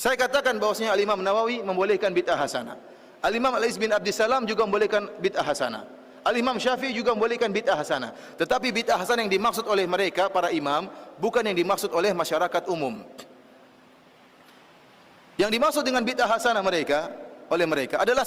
Saya katakan bahwasanya Al-Imam Nawawi membolehkan bid'ah hasanah. Al-Imam Al-Iz bin Abdissalam juga membolehkan bid'ah hasanah. Al-Imam Syafi'i juga membolehkan bid'ah hasanah. Tetapi bid'ah hasanah yang dimaksud oleh mereka para imam bukan yang dimaksud oleh masyarakat umum. Yang dimaksud dengan bid'ah hasanah oleh mereka adalah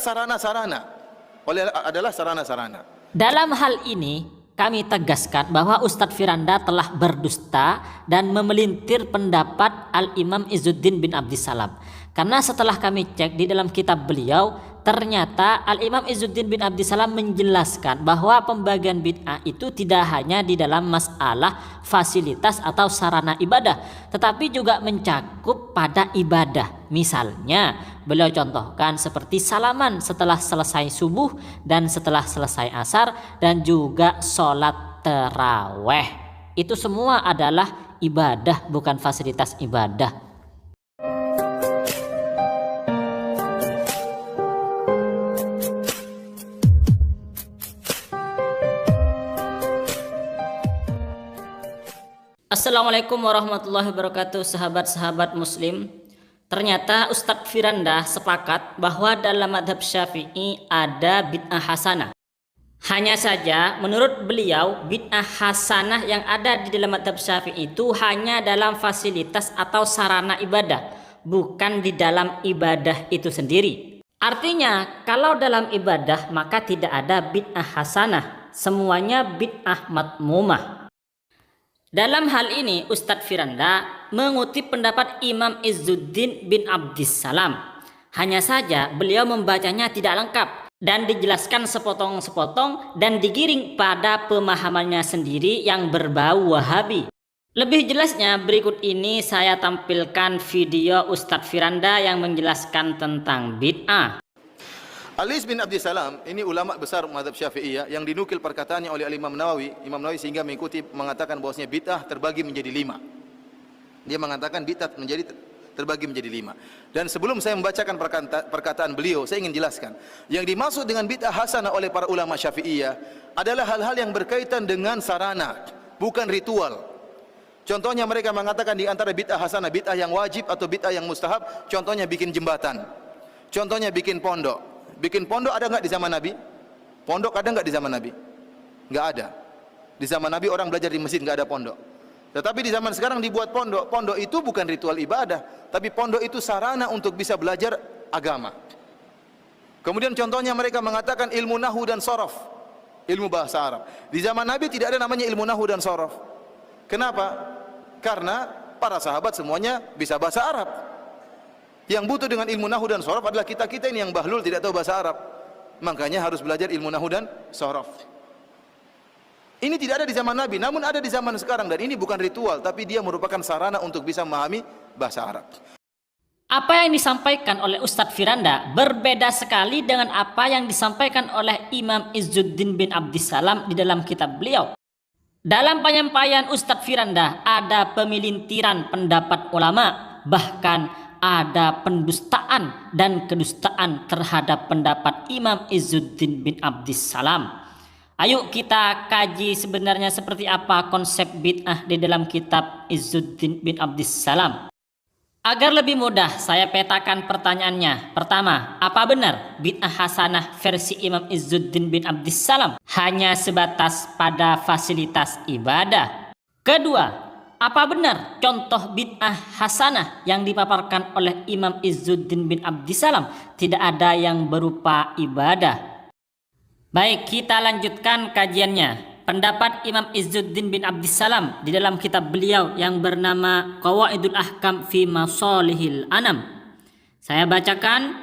sarana-sarana. Dalam hal ini kami tegaskan bahwa Ustadz Firanda telah berdusta dan memelintir pendapat Al-Imam Izzuddin bin Abdissalam. Karena setelah kami cek di dalam kitab beliau, ternyata Al-Imam Izzuddin bin Abdissalam menjelaskan bahwa pembagian bid'ah itu tidak hanya di dalam masalah fasilitas atau sarana ibadah, tetapi juga mencakup pada ibadah. Misalnya, beliau contohkan seperti salaman setelah selesai subuh dan setelah selesai asar, dan juga sholat terawih. Itu semua adalah ibadah, bukan fasilitas ibadah. Assalamualaikum warahmatullahi wabarakatuh, sahabat-sahabat muslim. Ternyata Ustadz Firanda sepakat bahwa dalam madhab Syafi'i ada bid'ah hasanah. Hanya saja menurut beliau bid'ah hasanah yang ada di dalam madhab Syafi'i itu hanya dalam fasilitas atau sarana ibadah, bukan di dalam ibadah itu sendiri. Artinya kalau dalam ibadah maka tidak ada bid'ah hasanah, semuanya bid'ah madmumah. Dalam hal ini Ustadz Firanda mengutip pendapat Imam Izzuddin bin Abdissalam. Hanya saja beliau membacanya tidak lengkap dan dijelaskan sepotong-sepotong dan digiring pada pemahamannya sendiri yang berbau Wahabi. Lebih jelasnya berikut ini saya tampilkan video Ustadz Firanda yang menjelaskan tentang bid'ah. Al-Iz bin Abdissalam ini ulama besar mazhab Syafi'iyah yang dinukil perkataannya oleh Imam Nawawi sehingga mengatakan bahwasanya bid'ah terbagi menjadi 5. Dia mengatakan bid'ah terbagi menjadi 5. Dan sebelum saya membacakan perkataan beliau, saya ingin jelaskan. Yang dimaksud dengan bid'ah hasanah oleh para ulama Syafi'iyah adalah hal-hal yang berkaitan dengan sarana, bukan ritual. Contohnya mereka mengatakan di antara bid'ah hasanah, bid'ah yang wajib atau bid'ah yang mustahab, contohnya bikin jembatan. Contohnya bikin pondok. Bikin pondok ada nggak di zaman Nabi? Pondok ada nggak di zaman Nabi? Nggak ada. Di zaman Nabi orang belajar di masjid, nggak ada pondok. Tetapi di zaman sekarang dibuat pondok. Pondok itu bukan ritual ibadah, tapi pondok itu sarana untuk bisa belajar agama. Kemudian contohnya mereka mengatakan ilmu nahwu dan sorof, ilmu bahasa Arab. Di zaman Nabi tidak ada namanya ilmu nahwu dan sorof. Kenapa? Karena para sahabat semuanya bisa bahasa Arab. Yang butuh dengan ilmu nahwu dan sorof adalah kita-kita ini yang bahlul tidak tahu bahasa Arab. Makanya harus belajar ilmu nahwu dan sorof. Ini tidak ada di zaman Nabi, namun ada di zaman sekarang. Dan ini bukan ritual, tapi dia merupakan sarana untuk bisa memahami bahasa Arab. Apa yang disampaikan oleh Ustadz Firanda berbeda sekali dengan apa yang disampaikan oleh Imam Izzuddin bin Abdissalam di dalam kitab beliau. Dalam penyampaian Ustadz Firanda ada pemilintiran pendapat ulama, bahkan ada pendustaan dan kedustaan terhadap pendapat Imam Izzuddin bin Abdissalam. Ayo kita kaji sebenarnya seperti apa konsep bid'ah di dalam kitab Izzuddin bin Abdissalam. Agar lebih mudah saya petakan pertanyaannya. Pertama, apa benar bid'ah hasanah versi Imam Izzuddin bin Abdissalam hanya sebatas pada fasilitas ibadah? Kedua, apa benar contoh bid'ah hasanah yang dipaparkan oleh Imam Izzuddin bin Abdissalam tidak ada yang berupa ibadah? Baik, kita lanjutkan kajiannya. Pendapat Imam Izzuddin bin Abdissalam di dalam kitab beliau yang bernama Qawaidul Ahkam fi Masalihil Anam. Saya bacakan.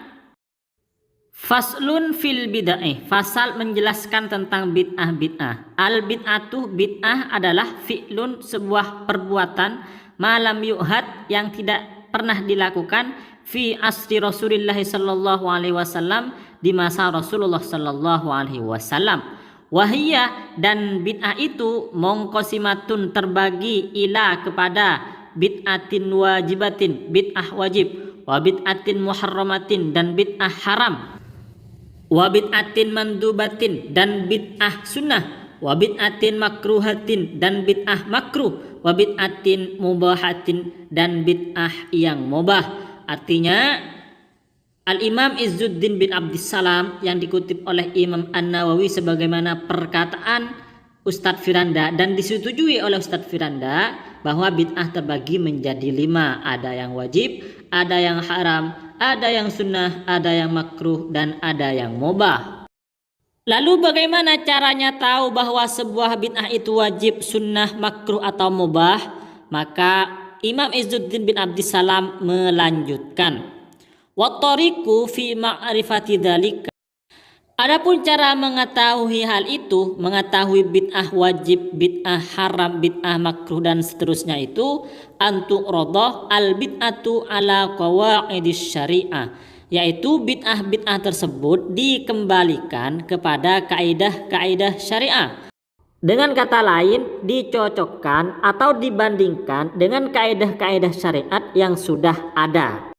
Faslun fil bid'ah, fasal menjelaskan tentang bid'ah. Al bid'atu, bid'ah adalah fi'lun, sebuah perbuatan, malam yu'had, yang tidak pernah dilakukan, fi asri Rasulullah sallallahu alaihi wasallam, di masa Rasulullah sallallahu alaihi wasallam. Wahiyah, dan bid'ah itu mongkosimatun, terbagi, ila, kepada bid'atin wajibatin, bid'ah wajib, wa bid'atin muharramatin, dan bid'ah haram, wa bid'atin mandubatin, dan bid'ah sunnah, wa bid'atin makruhatin, dan bid'ah makruh, wa bid'atin mubahatin, dan bid'ah yang mubah. Artinya Al-Imam Izzuddin bin Abdissalam yang dikutip oleh Imam An-Nawawi sebagaimana perkataan Ustadz Firanda dan disetujui oleh Ustadz Firanda bahwa bid'ah terbagi menjadi 5. Ada yang wajib, ada yang haram, ada yang sunnah, ada yang makruh, dan ada yang mubah. Lalu bagaimana caranya tahu bahwa sebuah bid'ah itu wajib, sunnah, makruh, atau mubah? Maka Imam Izzuddin bin Abdissalam melanjutkan, Wattariqu fi ma'rifati dzalika. Adapun cara mengetahui hal itu, mengetahui bid'ah wajib, bid'ah haram, bid'ah makruh dan seterusnya itu, antu'radha al bid'atu ala qawaidis syariah, yaitu bid'ah-bid'ah tersebut dikembalikan kepada kaidah-kaidah syariah. Dengan kata lain, dicocokkan atau dibandingkan dengan kaidah-kaidah syariat yang sudah ada.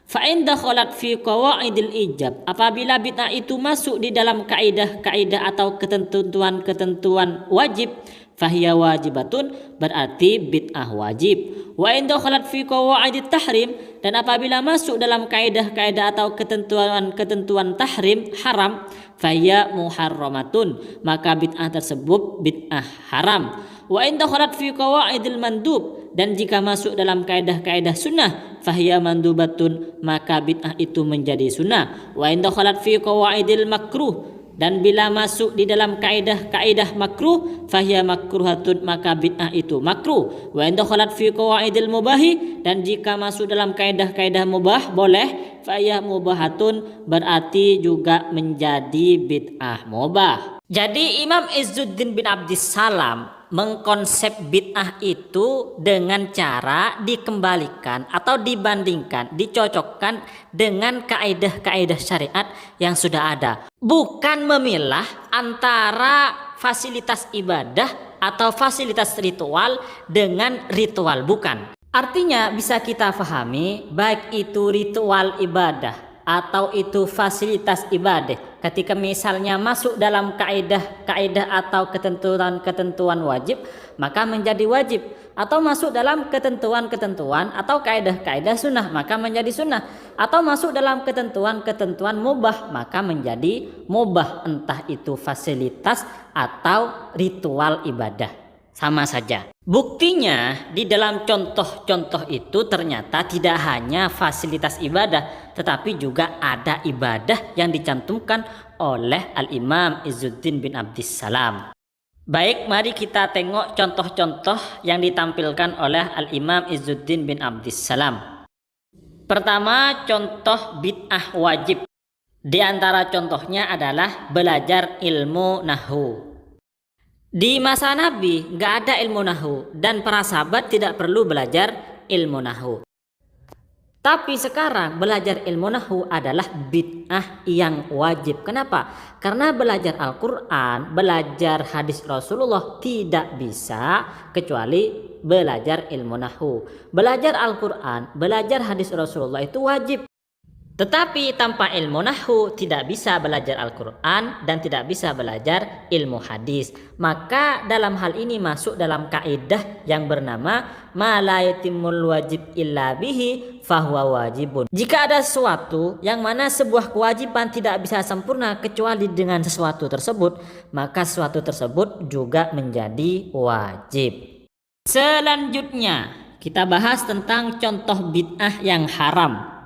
Fa'in dakhalat fi qawaidil ijab, apabila bid'ah itu masuk di dalam kaidah-kaidah atau ketentuan-ketentuan wajib, fahiya wajibatun, berarti bid'ah wajib. Wa in dakhalat fi qawaidit tahrim, dan apabila masuk dalam kaidah-kaidah atau ketentuan-ketentuan tahrim, haram, fahiya muharramatun, maka bid'ah tersebut bid'ah haram. Wa in dakhalat fi qawaidil mandub, dan jika masuk dalam kaidah-kaidah sunnah, fahiya mandubatun, maka bid'ah itu menjadi sunnah. Wa in dakhalat fi qawaidil makruh, dan bila masuk di dalam kaidah-kaidah makruh, fahiya makruhatun, maka bid'ah itu makruh. Wa in dakhalat fi qawaidil mubahi, dan jika masuk dalam kaidah-kaidah mubah, boleh, fahiya mubahatun, berarti juga menjadi bid'ah mubah. Jadi Imam Izzuddin bin Abdissalam mengkonsep bid'ah itu dengan cara dikembalikan atau dibandingkan, dicocokkan dengan kaidah-kaidah syariat yang sudah ada. Bukan memilah antara fasilitas ibadah atau fasilitas ritual dengan ritual, bukan. Artinya bisa kita pahami, baik itu ritual ibadah atau itu fasilitas ibadah, ketika misalnya masuk dalam kaidah-kaidah atau ketentuan-ketentuan wajib, maka menjadi wajib, atau masuk dalam ketentuan-ketentuan atau kaidah-kaidah sunnah, maka menjadi sunnah, atau masuk dalam ketentuan-ketentuan mubah, maka menjadi mubah, entah itu fasilitas atau ritual ibadah, sama saja. Buktinya di dalam contoh-contoh itu ternyata tidak hanya fasilitas ibadah, tetapi juga ada ibadah yang dicantumkan oleh Al-Imam Izzuddin bin Abdissalam. Baik, mari kita tengok contoh-contoh yang ditampilkan oleh Al-Imam Izzuddin bin Abdissalam. Pertama, contoh bid'ah wajib. Di antara contohnya adalah belajar ilmu nahwu. Di masa Nabi nggak ada ilmu nahwu dan para sahabat tidak perlu belajar ilmu nahwu. Tapi sekarang belajar ilmu nahwu adalah bid'ah yang wajib. Kenapa? Karena belajar Al-Quran, belajar hadis Rasulullah tidak bisa kecuali belajar ilmu nahwu. Belajar Al-Quran, belajar hadis Rasulullah itu wajib. Tetapi tanpa ilmu nahwu tidak bisa belajar Al-Quran dan tidak bisa belajar ilmu hadis. Maka dalam hal ini masuk dalam kaidah yang bernama ma la yatimul wajib illa bihi fahuwa wajibun. Jika ada sesuatu yang mana sebuah kewajiban tidak bisa sempurna kecuali dengan sesuatu tersebut, maka sesuatu tersebut juga menjadi wajib. Selanjutnya kita bahas tentang contoh bid'ah yang haram.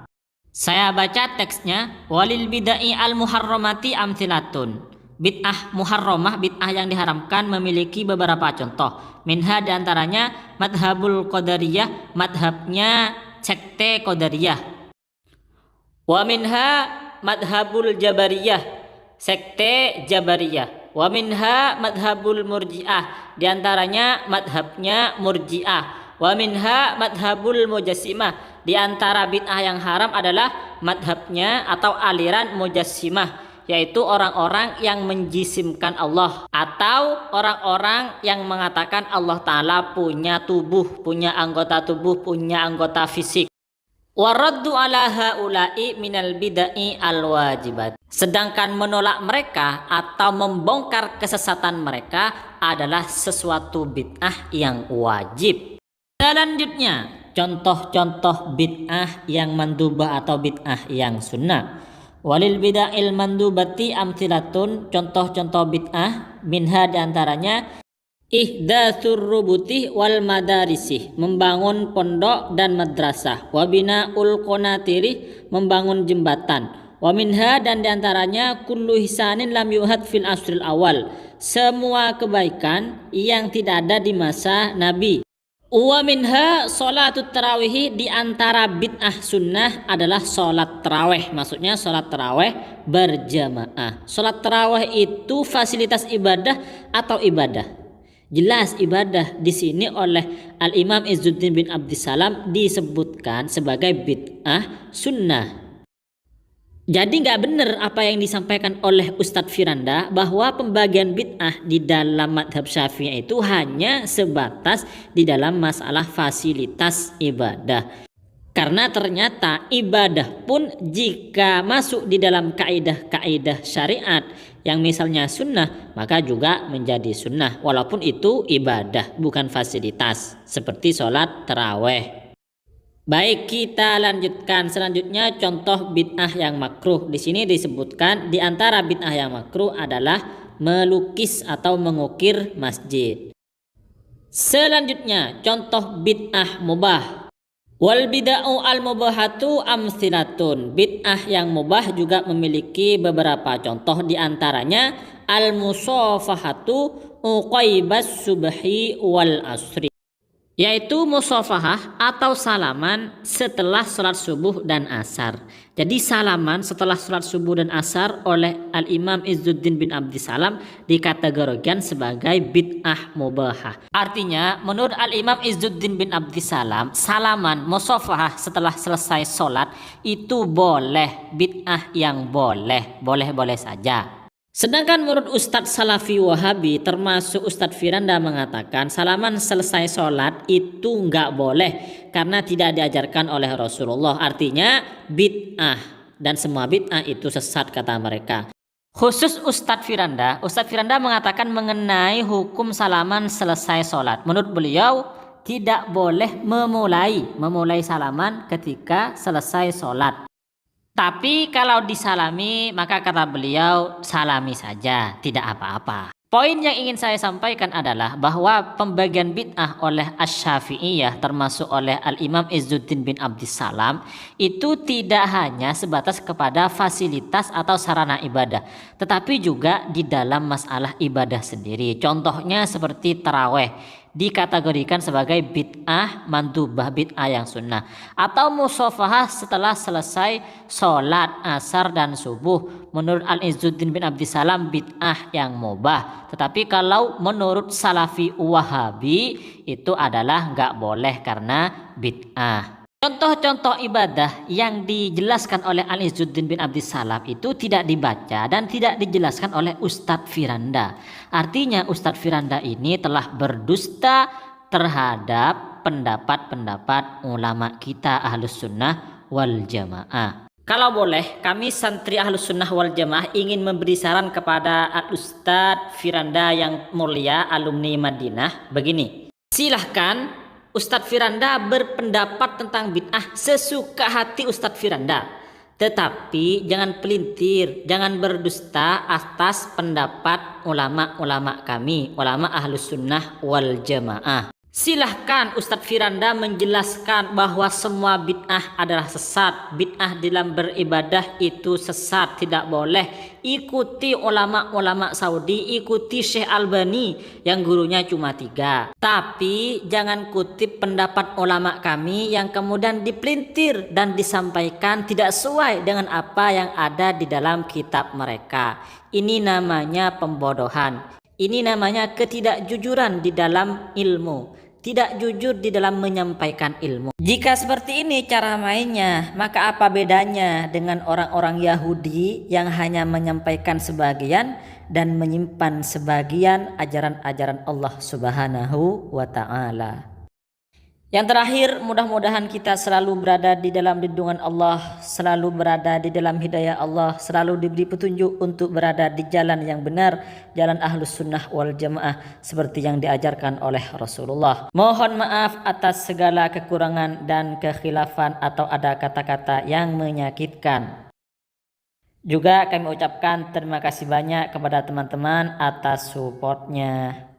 Saya baca teksnya, walil bid'ai al muharramati amtsilatun. Bid'ah muharramah, bid'ah yang diharamkan memiliki beberapa contoh. Minha diantaranya madhabul qadariyah, madhabnya sekte qadariyah. Wa minha madhabul jabariyah, sekte jabariyah. Wa minha madhabul murji'ah, diantaranya madhabnya murji'ah. Wa minha madhabul mujassimah, di antara bid'ah yang haram adalah madhabnya atau aliran mujassimah, yaitu orang-orang yang menjisimkan Allah atau orang-orang yang mengatakan Allah Ta'ala punya tubuh, punya anggota tubuh, punya anggota fisik. Waraddu ala haula'i minal bid'ai al-wajibat. Sedangkan menolak mereka atau membongkar kesesatan mereka adalah sesuatu bid'ah yang wajib. Selanjutnya, contoh-contoh bid'ah yang mandubah atau bid'ah yang sunnah. Walil bid'ahil mandubati amtsilatun, contoh-contoh bid'ah minha diantaranya ihdatsur rubuti wal madarisih, membangun pondok dan madrasah. Wa binaul qanatiri, membangun jembatan. Wa minha, dan diantaranya kullu hisanin lam yuhad fil asril awal, semua kebaikan yang tidak ada di masa Nabi. Wa minha sholatut tarawih, di antara bid'ah sunnah adalah sholat tarawih. Maksudnya sholat tarawih berjamaah. Sholat tarawih itu fasilitas ibadah atau ibadah? Jelas ibadah. Di sini oleh Al-Imam Izzuddin bin Abdissalam disebutkan sebagai bid'ah sunnah. Jadi nggak benar apa yang disampaikan oleh Ustadz Firanda bahwa pembagian bid'ah di dalam madhab Syafi'i itu hanya sebatas di dalam masalah fasilitas ibadah. Karena ternyata ibadah pun jika masuk di dalam kaidah-kaidah syariat yang misalnya sunnah, maka juga menjadi sunnah walaupun itu ibadah bukan fasilitas, seperti sholat taraweh. Baik, kita lanjutkan selanjutnya contoh bid'ah yang makruh. Di sini disebutkan di antara bid'ah yang makruh adalah melukis atau mengukir masjid. Selanjutnya contoh bid'ah mubah. Wal bid'ah al mubahatu amtsilatun. Bid'ah yang mubah juga memiliki beberapa contoh, di antaranya al musafahatu uqaibas subhi wal asri, yaitu musafahah atau salaman setelah sholat subuh dan asar. Jadi salaman setelah sholat subuh dan asar oleh Al-Imam Izzuddin bin Abdissalam dikategorikan sebagai bid'ah mubahah. Artinya menurut Al-Imam Izzuddin bin Abdissalam, salaman musafahah setelah selesai sholat itu boleh, bid'ah yang boleh-boleh saja. Sedangkan menurut Ustadz Salafi Wahabi termasuk Ustadz Firanda mengatakan salaman selesai sholat itu nggak boleh karena tidak diajarkan oleh Rasulullah. Artinya bid'ah, dan semua bid'ah itu sesat kata mereka. Khusus Ustadz Firanda mengatakan mengenai hukum salaman selesai sholat. Menurut beliau tidak boleh memulai salaman ketika selesai sholat. Tapi kalau disalami, maka kata beliau salami saja, tidak apa-apa. Poin yang ingin saya sampaikan adalah bahwa pembagian bid'ah oleh Asy-Syafi'iyah termasuk oleh Al-Imam Izzuddin bin Abdissalam itu tidak hanya sebatas kepada fasilitas atau sarana ibadah, tetapi juga di dalam masalah ibadah sendiri. Contohnya seperti taraweh dikategorikan sebagai bid'ah mandubah, bid'ah yang sunnah, atau musafahah setelah selesai sholat asar dan subuh menurut Al-Izzuddin bin Abdissalam bid'ah yang mubah. Tetapi kalau menurut Salafi Wahabi itu adalah nggak boleh karena bid'ah. Contoh-contoh ibadah yang dijelaskan oleh Al-Izzuddin bin Abdissalam itu tidak dibaca dan tidak dijelaskan oleh Ustadz Firanda. Artinya Ustadz Firanda ini telah berdusta terhadap pendapat-pendapat ulama kita Ahlus Sunnah wal Jamaah. Kalau boleh, kami santri Ahlus Sunnah wal Jamaah ingin memberi saran kepada Ustadz Firanda yang mulia, alumni Madinah. Begini, silahkan Ustadz Firanda berpendapat tentang bid'ah sesuka hati Ustadz Firanda, tetapi jangan pelintir, jangan berdusta atas pendapat ulama-ulama kami, ulama Ahlus Sunnah wal Jamaah. Silahkan Ustadz Firanda menjelaskan bahwa semua bid'ah adalah sesat. Bid'ah dalam beribadah itu sesat, tidak boleh. Ikuti ulama-ulama Saudi, ikuti Syekh Albani yang gurunya cuma 3. Tapi jangan kutip pendapat ulama kami yang kemudian dipelintir dan disampaikan tidak sesuai dengan apa yang ada di dalam kitab mereka. Ini namanya pembodohan. Ini namanya ketidakjujuran di dalam ilmu. Tidak jujur di dalam menyampaikan ilmu. Jika seperti ini cara mainnya, maka apa bedanya dengan orang-orang Yahudi yang hanya menyampaikan sebagian dan menyimpan sebagian ajaran-ajaran Allah Subhanahu wa ta'ala. Yang terakhir, mudah-mudahan kita selalu berada di dalam lindungan Allah, selalu berada di dalam hidayah Allah, selalu diberi petunjuk untuk berada di jalan yang benar, jalan ahlus sunnah wal jamaah seperti yang diajarkan oleh Rasulullah. Mohon maaf atas segala kekurangan dan kekhilafan atau ada kata-kata yang menyakitkan. Juga kami ucapkan terima kasih banyak kepada teman-teman atas supportnya.